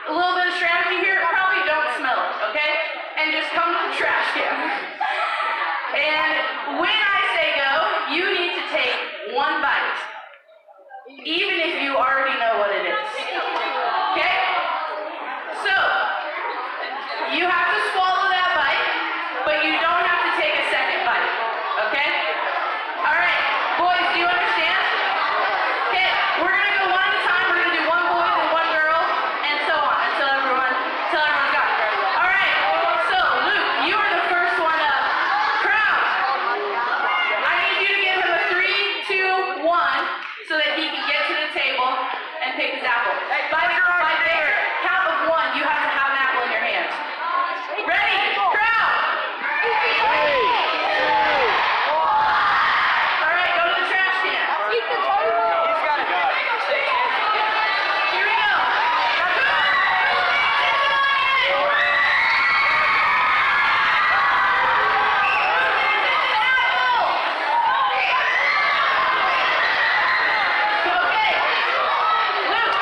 a little bit of strategy here, probably don't smell it, okay? And just come to the trash can. And when I say go, you need to take one bite, even if you already know what it is. Okay? So, you have to swallow that bite, but you don't have to take a second bite. Okay? Alright, boys, do you understand? Okay, we're gonna go one at a time. We're gonna do one boy, then one girl, and so on until everyone's got it. Alright, so Luke, you are the first one up. Crowd, I need you to give him a 3, 2, 1 so that he can get to the table and pick his apple. By their count of 1, you have to have an apple in your hands. Ready? Crowd! Alright, go to the trash can. Keep the table. He's got it. Here we go. Okay. Luke,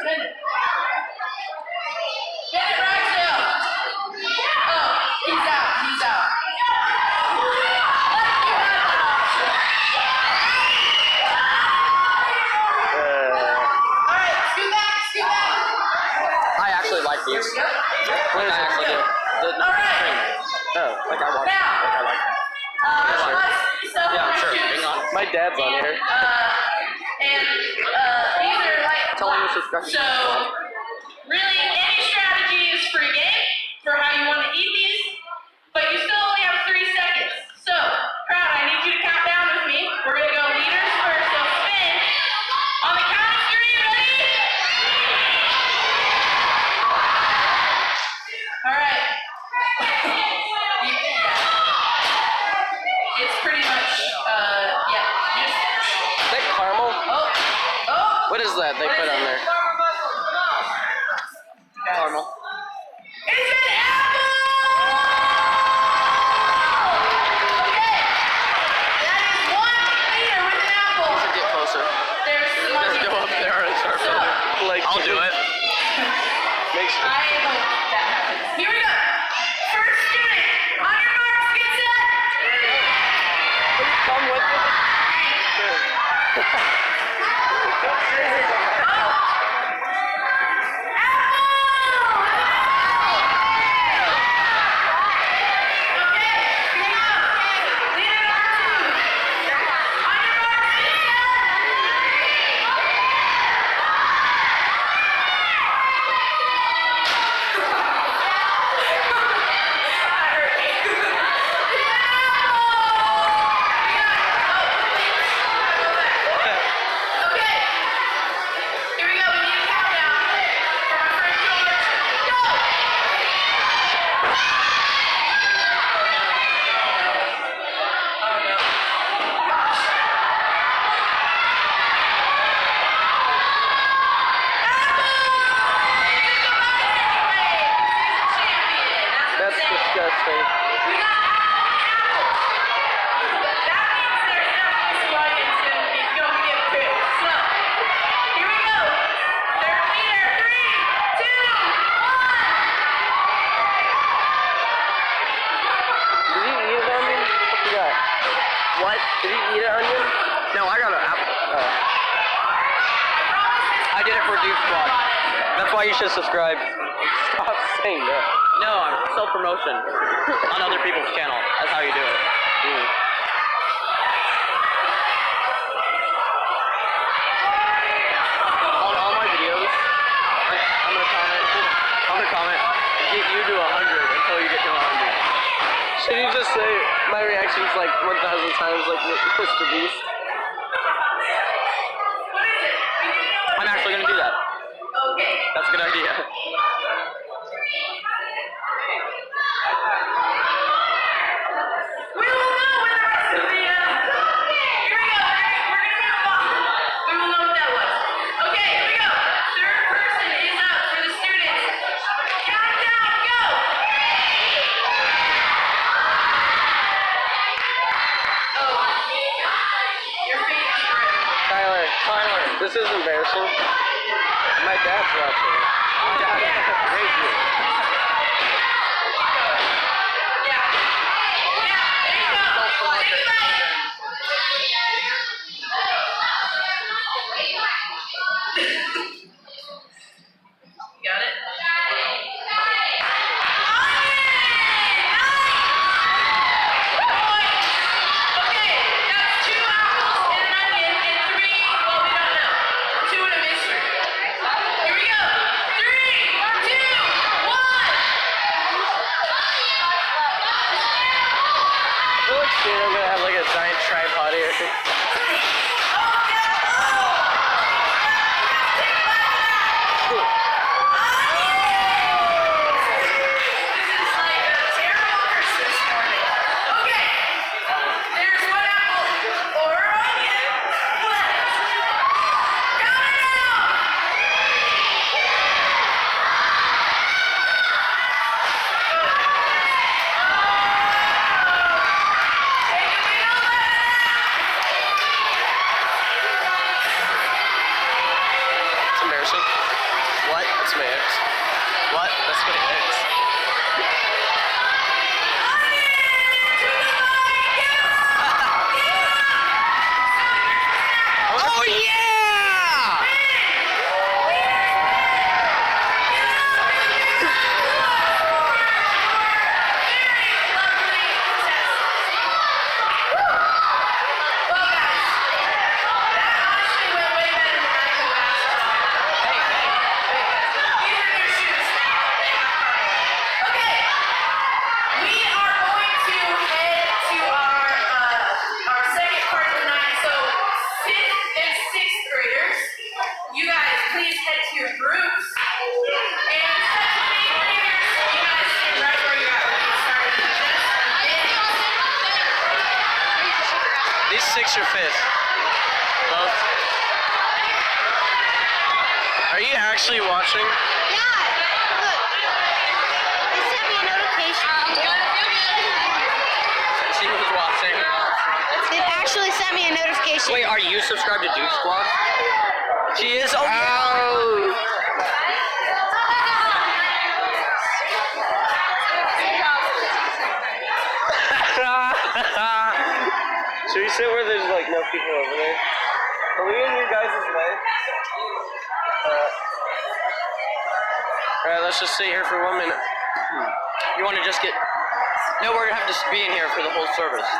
Spin it. Spin it, Ragsdale. Oh, he's out. He's out. Alright, scoot back, scoot back. I actually like these. Here we go. What I actually do. Alright. Oh, like I watch. Now, Like I like. yeah, sure. Hang on. My dad's on here. These are like Tell him to subscribe. So, really, any strategy is free game for how you want to eat these, but you still only have 3 seconds. So, crowd, I need you to count down with me. We're going to go leaders first, so spin. On the count of 3, ready? All right. It's pretty much, yeah, just... Is that caramel? Oh. What is that they put on there? Caramel. It's an apple! Okay. That is 1 liter with an apple. Let's get closer. There's some Let's go up there and start filming. Like, I'll do it. Make sure. I hope that happens. Here we go. First student. On your marks, get set. Come with me. Sure. That's disgusting. What? Did he eat an onion? No, I got an apple. Oh. I did it for Duke Squad. That's why you should subscribe. Stop saying that. No, self-promotion on other people's channel. That's how you do it. On all my videos, I'm gonna comment, get you to 100 until you get to 100. Should you just say my reaction's like 1,000 times like Mr. Beast? I'm actually gonna do that. Okay. That's a good idea. We will know when the rest of the, here we go, we're gonna move on. We will know what that was. Okay, here we go. Third person is up for the students. Countdown, go! Oh, your feet is rude. Tyler, this is embarrassing. My dad's watching. My dad raised you. Got it? Okay, that's 2 apples and an onion and 3, well, we don't know. 2 and a mystery. Here we go. 3, 2, 1. I feel like soon I'm gonna have like a groups. And you guys can right where you're at when you started These 6 are 5th. Both. Are you actually watching? Yeah, look. It sent me a notification. She was watching. It actually sent me a notification. Wait, are you subscribed to Duke Squad? She is? Oh, yeah. Should we sit where there's like no people over there? Are we in your guys' way? Alright, let's just sit here for 1 minute. You want to just get... No, we're going to have to be in here for the whole service.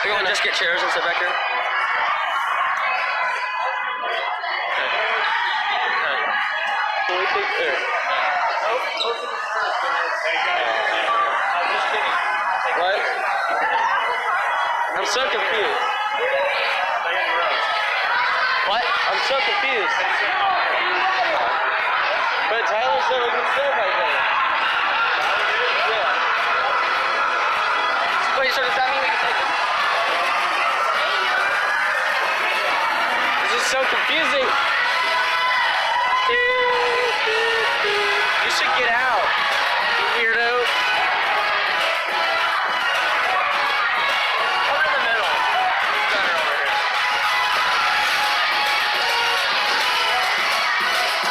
You want to just get chairs and sit back here? Okay. Can we take... There. What? I'm so confused. What? I'm so confused. But Tyler said we can sit right there. Yeah. Wait, so does that mean we can take it? This is so confusing. You should get out, you weirdo. Over in the middle. It's better over here.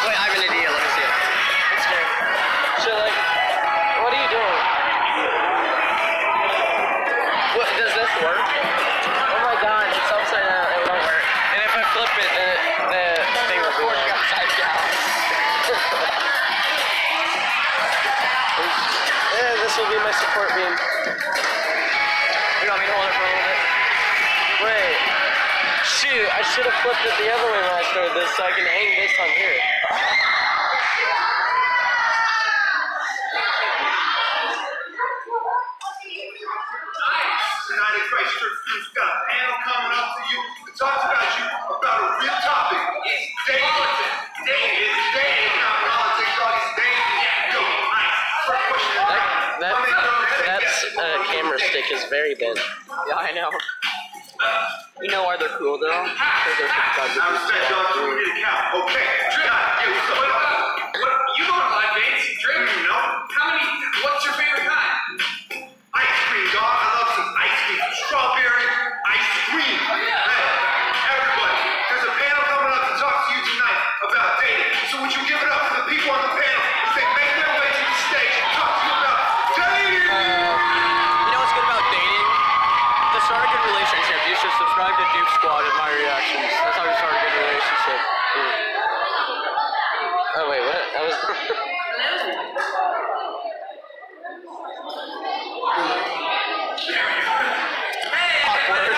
Wait, I have an idea. Let me see it. It's good. So, like, what are you doing? What, does this work? Oh my god, it's upside down. It won't work. And if I flip it, then the thing will go upside down. Yeah, this will be my support beam. You want me to hold it for a little bit? Wait. Shoot, I should have flipped it the other way when I started this so I can hang this on here. Tonight at Christ Church, we've got a panel coming up to you to talk about you about a real topic. It's dating. Dating. It's dating. Not politics, all these dating. Yo, nice. First question. That camera stick is very bent. Yeah, I know. You know why they're cool though? Because they're subscribed to I respect y'all. We need to count. Okay. Yeah, what's up? What? You go on live dates? Drink? You know? How many? What's your favorite kind? Ice cream, dog. I love some ice cream. Strawberry ice cream. Hey, everybody, there's a panel coming up to talk to you tonight about dating. So would you give it up for the people on the panel as they make their way to the stage and talk to you about dating? You know what's good about dating? To start a good relationship, you should subscribe to Duke Squad and My Reactions. That's how you start a good relationship. Oh wait, what? That was... Awkward.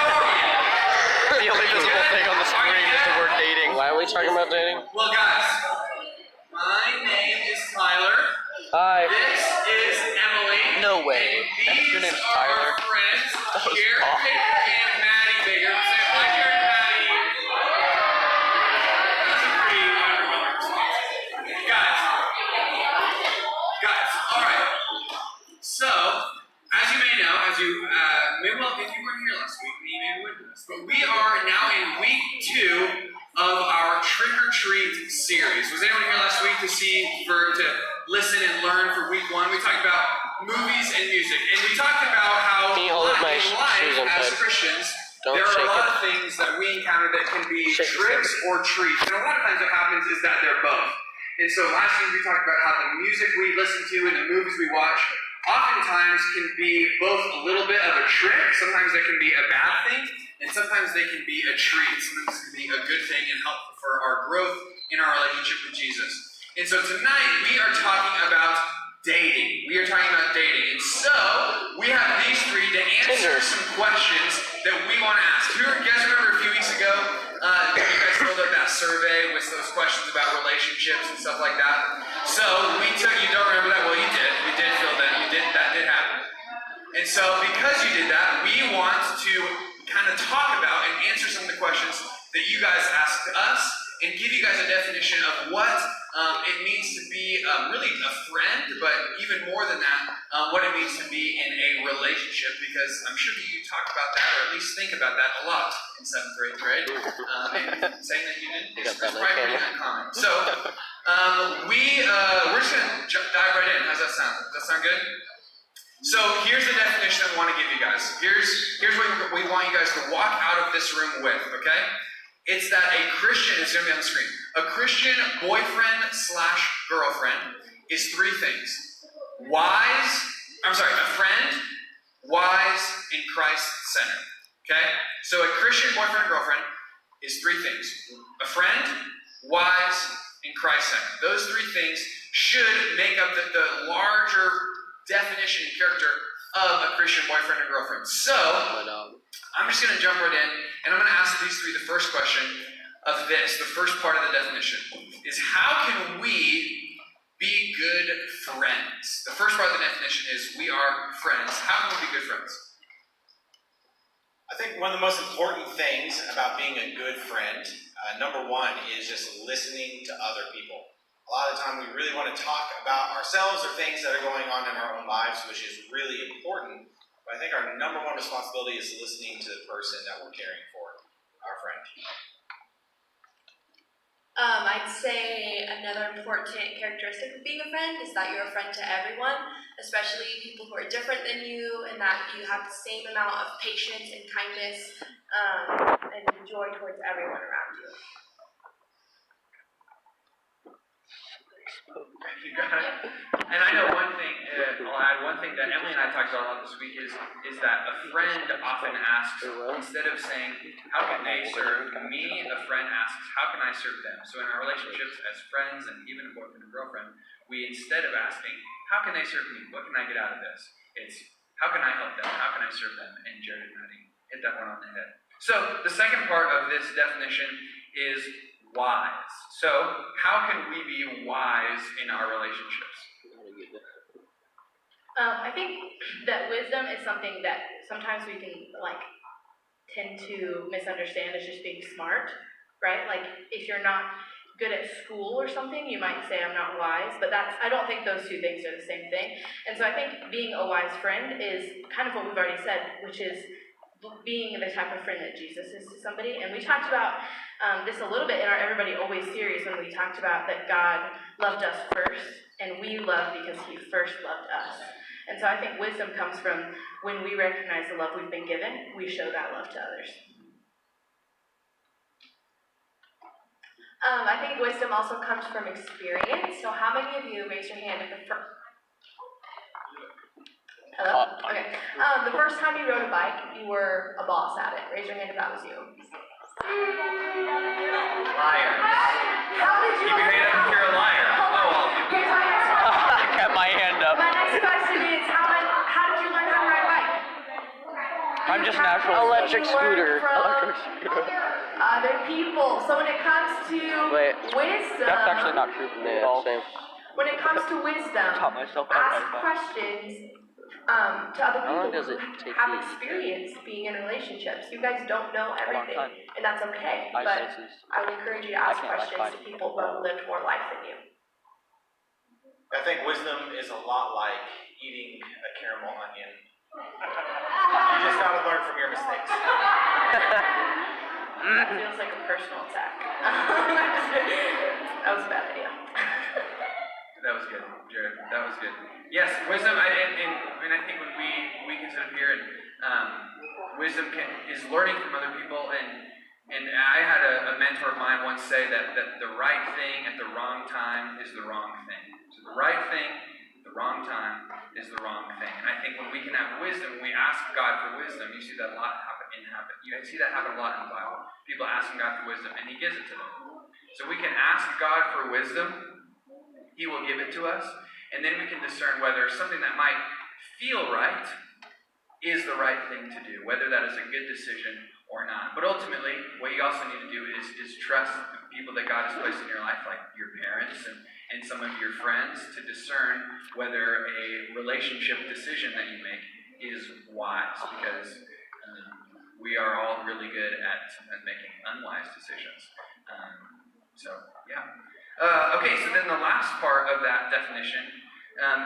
The only visible thing on the screen is the word dating. Why are we talking about dating? Well, guys, my name is Tyler. Hi. This is Emily. No way. And Your these name's are Tyler? our friends, That was Jared awful. and Maddie Bigger. Say hi, Jared and Maddie. That's a pretty underwhelming response. Guys, all right. So, as you may know, if you weren't here last week, you may have witnessed this, but we are now in week 2 of our Trick or Treat series. Was anyone here last week to listen and learn for week 1? We talked about movies and music, and we talked about how Can you hold up my in shoes life on as tight? Christians, Don't there are shake a lot it. of things that we encounter that can be Shake it, tricks shake or treats, and a lot of times what happens is that they're both. And so last week we talked about how the music we listen to and the movies we watch oftentimes can be both a little bit of a trick, sometimes they can be a bad thing, and sometimes they can be a treat. Sometimes it can be a good thing and helpful for our growth in our relationship with Jesus. And so tonight we are talking about dating. We are talking about dating. And so we have these 3 to answer some questions that we want to ask. You guys remember a few weeks ago, you guys filled out that survey with those questions about relationships and stuff like that. So you don't remember that? Well, you did. We did fill that. That did happen. And so because you did that, we want to kind of talk about and answer some of the questions that you guys asked us and give you guys a definition of what It means to be really a friend, but even more than that, what it means to be in a relationship, because I'm sure that you talk about that, or at least think about that a lot in 7th or 8th grade. And saying that you didn't is probably pretty uncommon. So, we're just going to dive right in. How's that sound? Does that sound good? So here's the definition that we want to give you guys. Here's what we want you guys to walk out of this room with, okay? It's that a Christian, it's going to be on the screen, a Christian boyfriend / girlfriend is 3 things. A friend, wise, and Christ-centered, okay? So a Christian boyfriend or girlfriend is 3 things. A friend, wise, and Christ-centered. Those 3 things should make up the larger definition and character of a Christian boyfriend or girlfriend. So, I'm just going to jump right in, and I'm going to ask these 3 the first question of this, the first part of the definition, is how can we be good friends? The first part of the definition is we are friends. How can we be good friends? I think one of the most important things about being a good friend, number 1, is just listening to other people. A lot of the time we really want to talk about ourselves or things that are going on in our own lives, which is really important. But I think our number 1 responsibility is listening to the person that we're caring for, our friend. I'd say another important characteristic of being a friend is that you're a friend to everyone, especially people who are different than you, and that you have the same amount of patience and kindness and joy towards everyone around you. You got it. And I know one thing, I'll add one thing that Emily and I talked about a lot this week is that a friend often asks, instead of saying, how can they serve me, a friend asks, how can I serve them? So in our relationships as friends and even a boyfriend and girlfriend, we instead of asking, how can they serve me? What can I get out of this? It's, how can I help them? How can I serve them? And Jared and Maddie hit that one on the head. So the second part of this definition is wise. So, how can we be wise in our relationships? I think that wisdom is something that sometimes we can tend to misunderstand as just being smart, right? Like if you're not good at school or something, you might say I'm not wise, but I don't think those 2 things are the same thing. And so I think being a wise friend is kind of what we've already said, which is being the type of friend that Jesus is to somebody. And we talked about this a little bit in our Everybody Always series when we talked about that God loved us first, and we love because He first loved us. And so I think wisdom comes from when we recognize the love we've been given, we show that love to others. I think wisdom also comes from experience. So how many of you, raise your hand at the first... Hello? Okay. The first time you rode a bike, you were a boss at it. Raise your hand if that was you. Liar. How did you Keep your hand up if you're a liar. Here's my next question. I kept my hand up. My next question is, how did you learn how to ride a bike? I'm just natural. Electric scooter. Other people. So when it comes to wisdom, That's actually not true for me at all. when it comes to wisdom, Taught myself how to ask ride a bike. questions to other How long people does it who take have you? experience being in relationships. You guys don't know A long everything, time. and that's okay. My But senses. I would encourage you to ask I can't, like, questions to hide. people who have lived more life than you. I think wisdom is a lot like eating a caramel onion. You just gotta learn from your mistakes. That feels like a personal attack. That was a bad idea. That was good, Jared. That was good. Yes, wisdom, and I think when we can sit up here and wisdom is learning from other people, and I had a mentor of mine once say that the right thing at the wrong time is the wrong thing. So the right thing at the wrong time is the wrong thing. And I think when we can have wisdom, when we ask God for wisdom, you see that a lot happen. You see that happen a lot in the Bible. People asking God for wisdom, and He gives it to them. So we can ask God for wisdom, He will give it to us, and then we can discern whether something that might feel right is the right thing to do, whether that is a good decision or not. But ultimately, what you also need to do is trust the people that God has placed in your life, like your parents and some of your friends, to discern whether a relationship decision that you make is wise, because we are all really good at sometimes making unwise decisions. So, yeah. Okay, so then the last part of that definition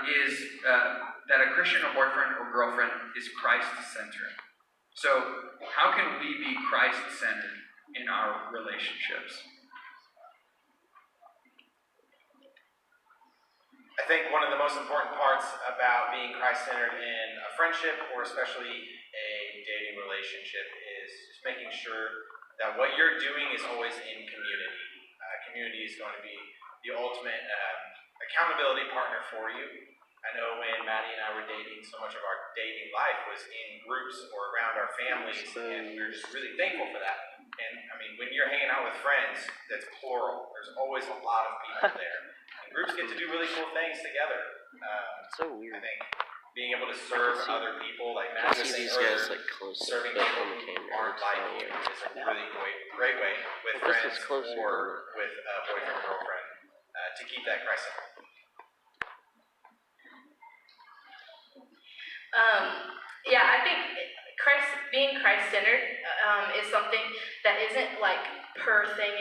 is that a Christian or boyfriend or girlfriend is Christ-centered. So how can we be Christ-centered in our relationships? I think one of the most important parts about being Christ-centered in a friendship or especially a dating relationship is just making sure that what you're doing is always in community. Community is going to be the ultimate accountability partner for you. I know when Maddie and I were dating, so much of our dating life was in groups or around our families, and we were just really thankful for that. And I mean, when you're hanging out with friends, that's plural. There's always a lot of people there. And groups get to do really cool things together. So weird. I think being able to serve other people, like I Matt can was see saying these earlier, guys like close up serving like people on the who camera. aren't like you is a really great way with Well, this friends is closer, or with a boyfriend or girlfriend to keep that Christ-centered. Yeah, I think being Christ-centered is something that isn't like per thing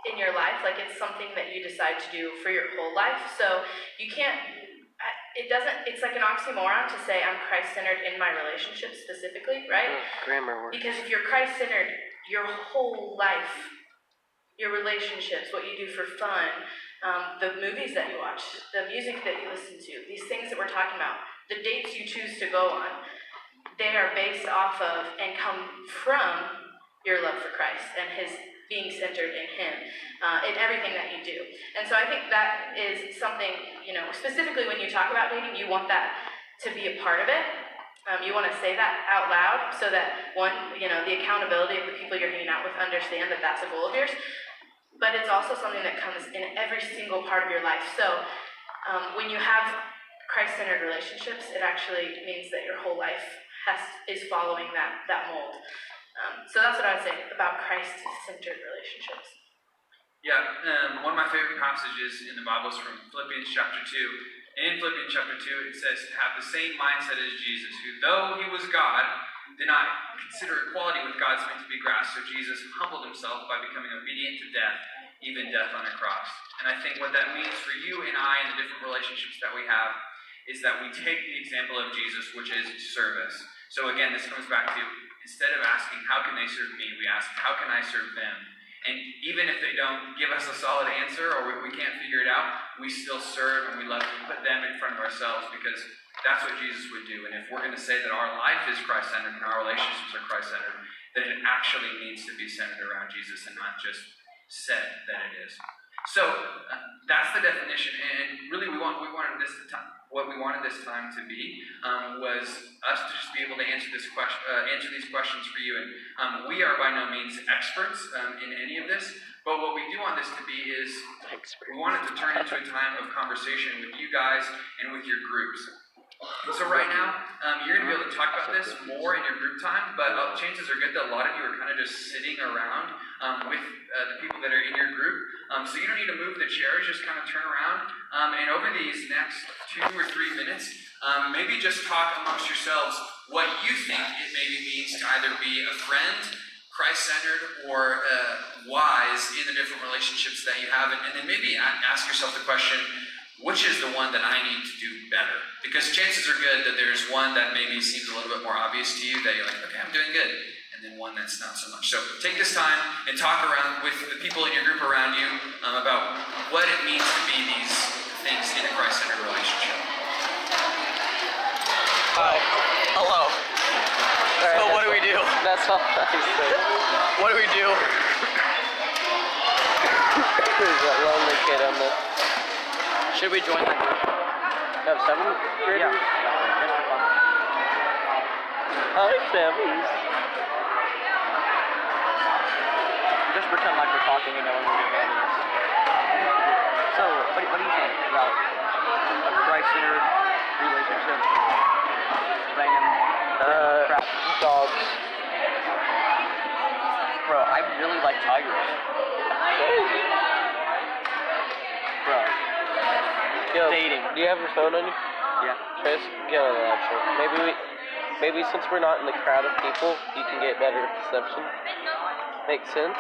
in your life. Like it's something that you decide to do for your whole life. So you can't. It's like an oxymoron to say I'm Christ-centered in my relationship specifically, right? Grammar works. Because if you're Christ-centered, your whole life, your relationships, what you do for fun, the movies that you watch, the music that you listen to, these things that we're talking about, the dates you choose to go on, they are based off of and come from your love for Christ and His being centered in Him in everything that you do. And so I think that is something, specifically when you talk about dating, you want that to be a part of it. You want to say that out loud so that, one, the accountability of the people you're hanging out with understand that that's a goal of yours. But it's also something that comes in every single part of your life. So when you have Christ-centered relationships, it actually means that your whole life is following that mold. So that's what I would say about Christ-centered relationships. Yeah, one of my favorite passages in the Bible is from Philippians chapter 2. And in Philippians chapter 2, it says, have the same mindset as Jesus, who though He was God, did not consider equality with God something to be grasped. So Jesus humbled Himself by becoming obedient to death, even death on a cross. And I think what that means for you and I and the different relationships that we have is that we take the example of Jesus, which is service. So again, this comes back to, instead of asking, how can they serve me, we ask, how can I serve them? And even if they don't give us a solid answer or we can't figure it out, we still serve and we love to put them in front of ourselves because that's what Jesus would do. And if we're going to say that our life is Christ-centered and our relationships are Christ-centered, then it actually needs to be centered around Jesus and not just said that it is. So that's the definition, and really what we wanted this time to be was us to just be able to answer these questions for you. And we are by no means experts in any of this, but what we do want this to be is we want it to turn into a time of conversation with you guys and with your groups. And so right now, you're going to be able to talk about this more in your group time, but chances are good that a lot of you are kind of just sitting around with the people that are in your group. So you don't need to move the chairs, just kind of turn around. And over these next 2 or 3 minutes, maybe just talk amongst yourselves what you think it maybe means to either be a friend, Christ-centered, or wise in the different relationships that you have. And then maybe ask yourself the question, which is the one that I need to do better? Because chances are good that there's one that maybe seems a little bit more obvious to you that you're like, okay, I'm doing good. And then one that's not so much. So take this time and talk around with the people in your group around you about what it means to be these things in a Christ-centered relationship. Hi. Hello. So what do we do? That's all I said. What do we do? There's that lonely kid on the... Should we join that group? Have 7th graders? Yeah. Just for fun. I like 7s. Just pretend like we're talking and no one will get mad at us. So, what do you think about a Christ-centered relationship? Random crap. Dogs. Bro, I really like tigers. Bro. Yo, dating. Do you have your phone on you? Yeah. Try to get on that shit. Maybe since we're not in the crowd of people, you can get better perception. Makes sense?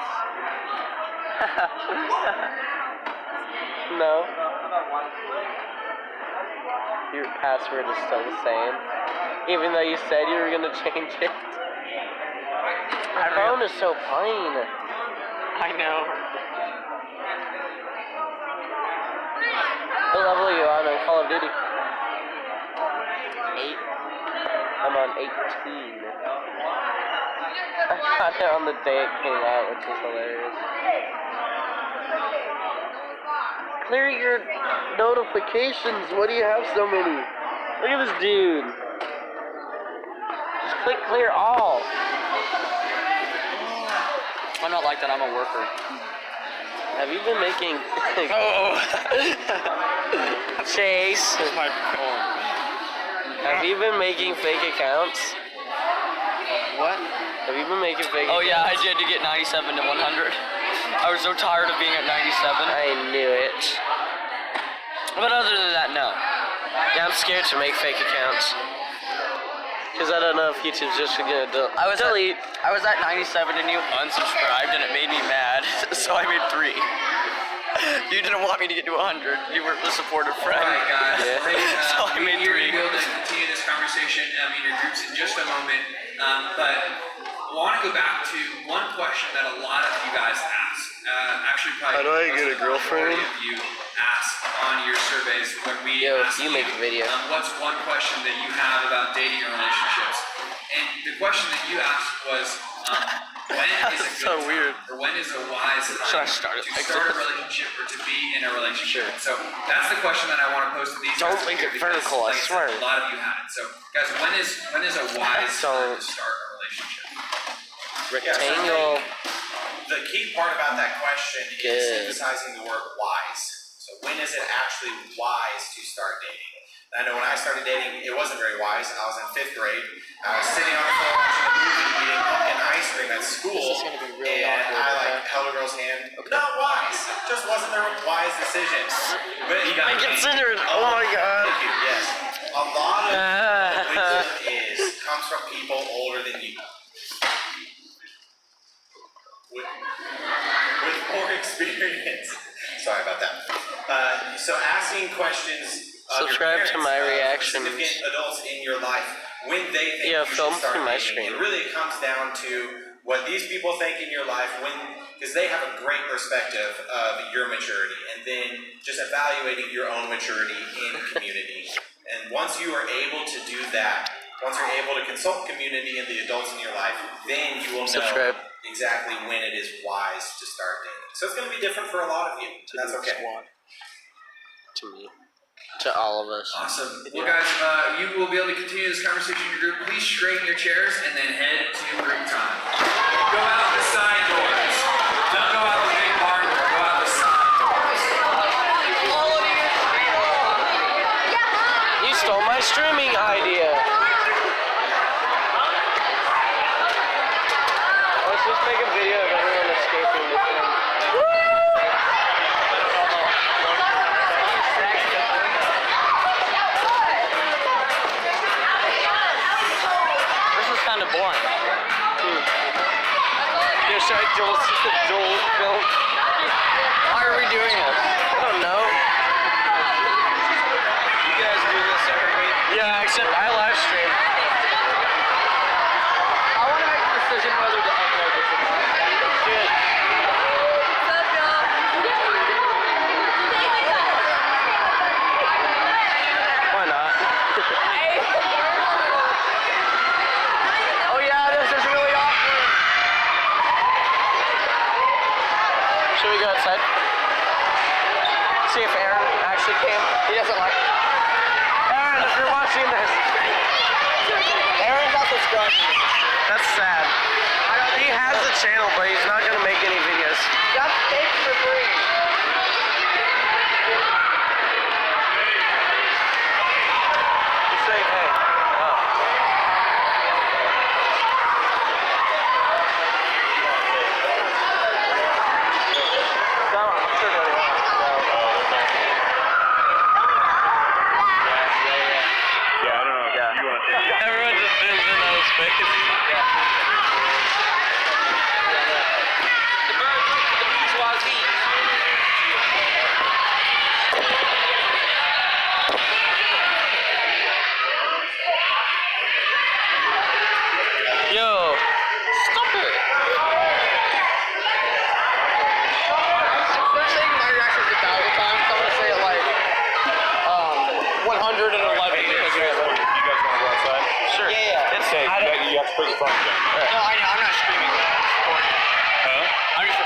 No. Your password is still the same. Even though you said you were gonna change it. My phone is so plain. I know. What level are you on Call of Duty? 8. I'm on 18. I got it on the day it came out, which is hilarious. Clear your notifications. What do you have so many? Look at this dude. Just click clear all. I'm not like that. I'm a worker. Have you been making... Oh. Chase. That's my phone. Have you been making fake accounts? What? Have you been making fake Oh accounts? yeah, I did to get 97 to 100. I was so tired of being at 97. I knew it. But other than that, no. Yeah, I'm scared to make fake accounts. Because I don't know if YouTube's just gonna delete. I was at 97 and you unsubscribed and it made me mad, so I made 3. You didn't want me to get to 100. You were the supportive friend. Alright guys, Yeah. hey, So I made we're 3. going to be able to continue this conversation in your groups in just a moment, but I want to go back to one question that a lot of you guys asked. Actually, probably How do I get a girlfriend? majority of you asked on your surveys when we Yo, asked you make a video. what's one question that you have about dating or relationships? And the question that you asked was, when is a good so time, weird. or when is a wise Should I time start it to like start a this? relationship or to be in a relationship? So that's the question that I want to pose to these Don't guys make here it because, vertical, I like swear. said, a lot of you had it. So guys, when is a wise time Don't. to start a relationship? Rectangle. The key part about that question is Good. emphasizing the word wise. So when is it actually wise to start dating? And I know when I started dating, it wasn't very wise. I was in 5th grade. I was sitting on the floor watching a movie, eating pumpkin ice cream at school, This is gonna be really and awkward, I okay? held a girl's hand. Not wise. Just wasn't the wise decision. But you got I consider it. Oh my god. Thank you. Yes. A lot of wisdom comes from people older than you. With more experience. Sorry about that. So asking questions of Subscribe your to parents, my reactions. significant adults in your life, when they think Yeah, you film should start through my dating. screen. It really comes down to what these people think in your life, because they have a great perspective of your maturity, and then just evaluating your own maturity in community. And once you are able to do that, once you're able to consult community and the adults in your life, then you will know Subscribe. exactly when it is wise to start dating. So it's going to be different for a lot of you. And that's okay. To me. To all of us. Awesome. Well, guys, you will be able to continue this conversation in your group. Please straighten your chairs and then head to group time. Go out the side doors. Don't go out the big barn door. Go out the side doors. You stole my streaming idea. Let's just make a video of everyone escaping this thing. This is kind of boring. Yo, should I Joel film? Why are we doing this? I don't know. You guys do this every week. Yeah, except I live stream. I want to make a decision whether to upload this or not. Good. Why not? Oh yeah, this is really awkward. Should we go outside? See if Aaron actually came. He doesn't like it. Aaron, if you're watching this. Aaron's not subscribing. That's sad. He has a channel, but he's not gonna make any videos. That's steak for free. He's saying, hey. Oh. No, I'm sure nobody wants to go. Yeah, I don't know. Yeah. You want Everyone just zooms in on his face. Yeah. The birds, the bees, wild bees. They're saying my reaction is 1,000 times. I'm gonna say it like 111 because we have. You guys want to go outside? Sure. Yeah. It's Okay, you have to put your phone down. no, I